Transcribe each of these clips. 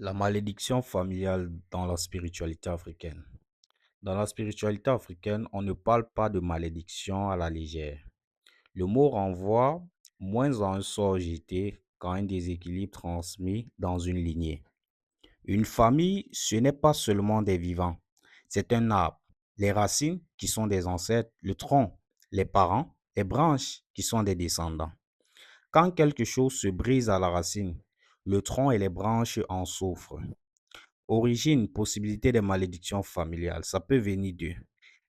La malédiction familiale dans la spiritualité africaine. Dans la spiritualité africaine, on ne parle pas de malédiction à la légère. Le mot renvoie moins à un sort jeté qu'à un déséquilibre transmis dans une lignée. Une famille, ce n'est pas seulement des vivants, c'est un arbre. Les racines, qui sont des ancêtres, le tronc, les parents, les branches, qui sont des descendants. Quand quelque chose se brise à la racine, le tronc et les branches en souffrent. Origine, possibilité de malédiction familiale, ça peut venir d'eux.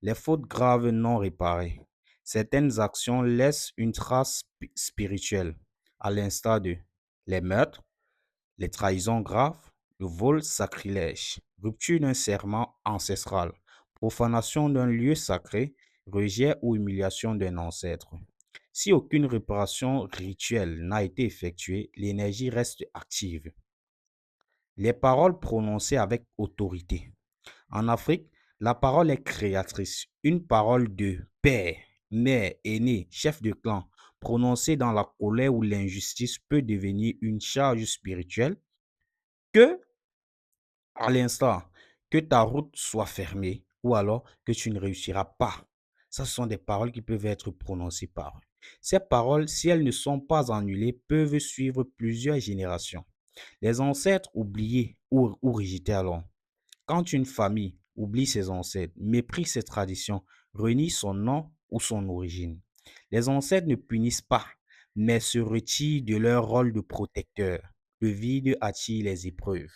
Les fautes graves non réparées. Certaines actions laissent une trace spirituelle, à l'instar de les meurtres, les trahisons graves, le vol sacrilège, rupture d'un serment ancestral, profanation d'un lieu sacré, rejet ou humiliation d'un ancêtre. Si aucune réparation rituelle n'a été effectuée, l'énergie reste active. Les paroles prononcées avec autorité. En Afrique, la parole est créatrice. Une parole de père, mère, aîné, chef de clan, prononcée dans la colère ou l'injustice peut devenir une charge spirituelle que, à l'instant, que ta route soit fermée ou alors que tu ne réussiras pas. Ça, ce sont des paroles qui peuvent être prononcées par eux. Ces paroles, si elles ne sont pas annulées, peuvent suivre plusieurs générations. Les ancêtres oubliés ou rejetés alors. Quand une famille oublie ses ancêtres, méprise ses traditions, renie son nom ou son origine, les ancêtres ne punissent pas, mais se retirent de leur rôle de protecteur. Le vide attire les épreuves.